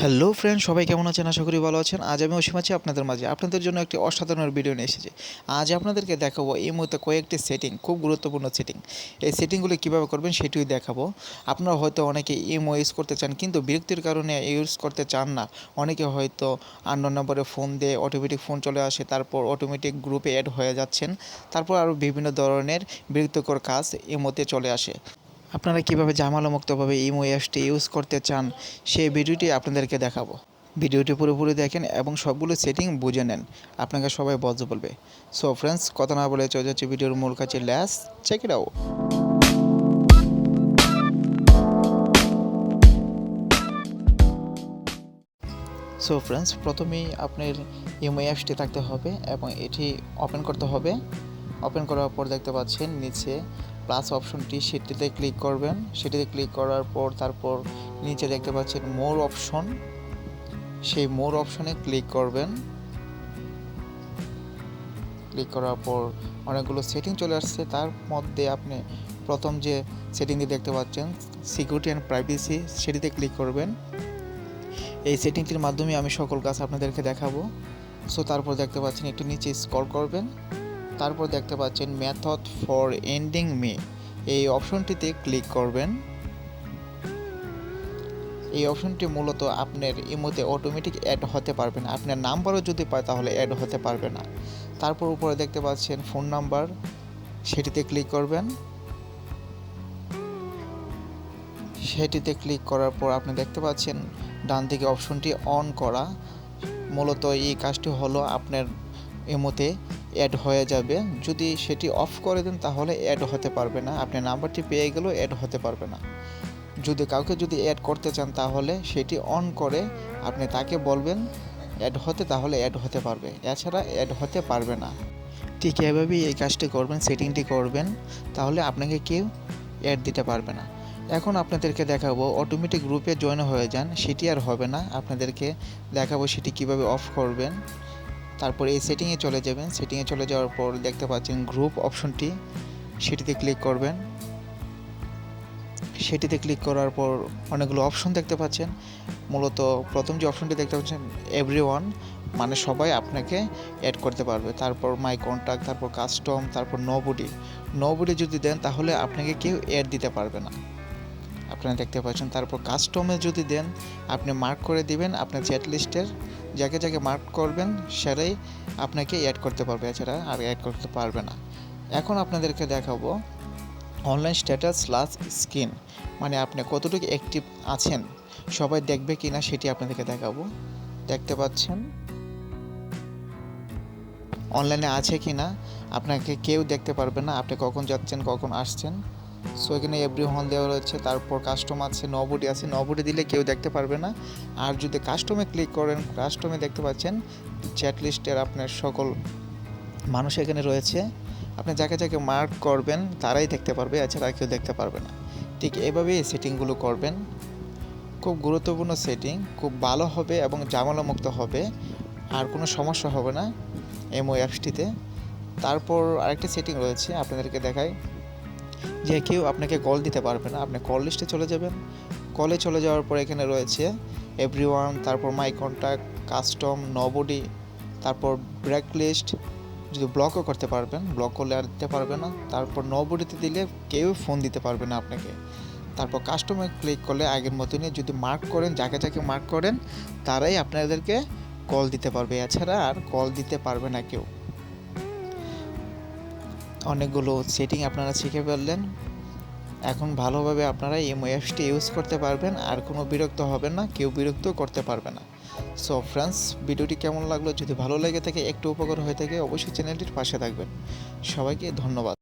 Hello friend, সবাই কেমন আছেন? আশা করি ভালো আছেন। আজ আমি অসীম আছি আপনাদের মাঝে, আপনাদের জন্য একটি অসাধারণ ভিডিও নিয়ে এসেছি। আজ আপনাদেরকে দেখাবো এই মুহূর্তে কয়েকটি সেটিং, খুব গুরুত্বপূর্ণ সেটিং। এই সেটিংগুলি কীভাবে করবেন সেটিই দেখাবো। আপনারা হয়তো অনেকে ইমো ইউজ করতে চান কিন্তু বিরক্তির কারণে ইউজ করতে চান না। অনেকে হয়তো আননোন নম্বরে ফোন দিয়ে অটোমেটিক ফোন চলে আসে, তারপর অটোমেটিক গ্রুপে অ্যাড হয়ে যাচ্ছেন, তারপর আরও বিভিন্ন ধরনের বিরক্তিকর কাজ ইমোতে চলে আসে। আপনারা কীভাবে ঝামেলামুক্তভাবে ইমো অ্যাপসটি ইউজ করতে চান সেই ভিডিওটি আপনাদেরকে দেখাবো। ভিডিওটি পুরোপুরি দেখেন এবং সবগুলো সেটিং বুঝে নেন, আপনাকে সবাই বলতে বলবে। সো ফ্রেন্ডস, কথা না বলে চলে যাচ্ছে ভিডিওর মূল কাছে। Let's check it out. So friends, প্রথমেই আপনার ইমো অ্যাপসটি থাকতে হবে এবং এটি ওপেন করতে হবে। ওপেন করার পর দেখতে পাচ্ছেন নিচে প্লাস অপশনটি, সেটিতে ক্লিক করবেন। সেটিতে ক্লিক করার পর তারপর নিচে দেখতে পাচ্ছেন মোর অপশন, সেই মোর অপশনে ক্লিক করবেন। ক্লিক করার পর অনেকগুলো সেটিং চলে আসছে, তার মধ্যে আপনি প্রথম যে সেটিংটি দেখতে পাচ্ছেন সিকিউরিটি অ্যান্ড প্রাইভেসি, সেটিতে ক্লিক করবেন। এই সেটিংটির মাধ্যমে আমি সকল কাজ আপনাদেরকে দেখাবো। সো তারপর দেখতে পাচ্ছেন একটু নিচে স্ক্রল করবেন, তারপর দেখতে পাচ্ছেন মেথড ফর এন্ডিং মে, এই অপশনটিতে ক্লিক করবেন। এই অপশনটি মূলত আপনার ইমোতে অটোমেটিক অ্যাড হতে পারবে না। আপনার নাম্বারও যদি পায় তাহলে অ্যাড হতে পারবে না। তারপর উপরে দেখতে পাচ্ছেন ফোন নাম্বার, সেটিতে ক্লিক করবেন। সেটিতে ক্লিক করার পর আপনি দেখতে পাচ্ছেন ডান দিকে অপশনটি অন করা। মূলত এই কাজটি হলো আপনার ইমোতে অ্যাড হয়ে যাবে। যদি সেটি অফ করে দেন তাহলে অ্যাড হতে পারবে না, আপনার নাম্বারটি পেয়ে গেলেও অ্যাড হতে পারবে না। যদি কাউকে অ্যাড করতে চান তাহলে সেটি অন করে আপনি তাকে বলবেন অ্যাড হতে, তাহলে অ্যাড হতে পারবে, এছাড়া অ্যাড হতে পারবে না। ঠিক এভাবেই এই কাজটি করবেন, সেটিংটি করবেন, তাহলে আপনাকে কেউ অ্যাড দিতে পারবে না। এখন আপনাদেরকে দেখাবো অটোমেটিক গ্রুপে জয়েন হয়ে যান, সেটি আর হবে না। আপনাদেরকে দেখাবো সেটি কিভাবে অফ করবেন। তারপর এই সেটিংয়ে চলে যাবেন। সেটিংয়ে চলে যাওয়ার পর দেখতে পাচ্ছেন গ্রুপ অপশনটি, সেটিতে ক্লিক করবেন। সেটিতে ক্লিক করার পর অনেকগুলো অপশন দেখতে পাচ্ছেন। মূলত প্রথম যে অপশনটি দেখতে পাচ্ছেন এভরিওয়ান, মানে সবাই আপনাকে অ্যাড করতে পারবে। তারপর মাই কন্ট্যাক্ট, তারপর কাস্টম, তারপর নোবডি যদি দেন তাহলে আপনাকে কেউ অ্যাড দিতে পারবে না, আপনারা দেখতে পাচ্ছেন। তারপর কাস্টমে যদি দেন আপনি মার্ক করে দিবেন আপনার চ্যাট লিস্টের, যাকে যাকে মার্ক করবেন সেটাই আপনাকে অ্যাড করতে পারবে, এছাড়া আর অ্যাড করতে পারবে না। এখন আপনাদেরকে দেখাবো অনলাইন স্ট্যাটাস স্ল্যাশ স্ক্রিন, মানে আপনি কতটুকু অ্যাক্টিভ আছেন সবাই দেখবে কিনা সেটি আপনাদেরকে দেখাবো। দেখতে পাচ্ছেন অনলাইনে আছে কিনা আপনাকে কেউ দেখতে পারবে না, আপনি কখন যাচ্ছেন কখন আসছেন। সো এখানে এভরিওয়ান দেওয়া রয়েছে, তারপর কাস্টম আছে, নোবডি আছে। নোবডি দিলে কেউ দেখতে পারবে না। আর যদি কাস্টমে ক্লিক করেন, কাস্টমে দেখতে পাচ্ছেন চ্যাট লিস্টের আপনার সকল মানুষ এখানে রয়েছে, আপনি যাকে যাকে মার্ক করবেন তারাই দেখতে পারবে, এছাড়া কেউ দেখতে পারবে না। ঠিক এভাবেই সেটিংগুলো করবেন। খুব গুরুত্বপূর্ণ সেটিং, খুব ভালো হবে এবং ঝামেলামুক্ত হবে, আর কোনো সমস্যা হবে না ইমো অ্যাপসটিতে। তারপর আরেকটি সেটিং রয়েছে আপনাদেরকে দেখাই, যে কেউ আপনাকে কল দিতে পারবে না। আপনি কল লিস্টে চলে যাবেন। কলে চলে যাওয়ার পর এখানে রয়েছে এভরিওয়ান, তারপর মাই কন্ট্যাক্ট, কাস্টম, নোবডি, তারপর ব্ল্যাক লিস্ট, যদি ব্লকও করতে পারবেন, ব্লক করলে আর দিতে পারবে না। তারপর নোবডিতে দিলে কেউ ফোন দিতে পারবে না আপনাকে। তারপর কাস্টমে ক্লিক করলে আগের মতনই যদি মার্ক করেন, যাকে যাকে মার্ক করেন তারাই আপনাদেরকে কল দিতে পারবে, এছাড়া আর কল দিতে পারবে না কেউ। অনেকগুলো সেটিং আপনারা শিখে ফেললেন, এখন ভালোভাবে আপনারা ইমো অ্যাপসটি ইউজ করতে পারবেন, আর কোনো বিরক্ত হবেন না, কেউ বিরক্ত করতে পারবে না। সো ফ্রেন্ডস, ভিডিওটি কেমন লাগলো? যদি ভালো লেগে থাকে, একটু উপকার হয়ে থাকে, অবশ্যই চ্যানেলটির পাশে থাকবেন। সবাইকে ধন্যবাদ।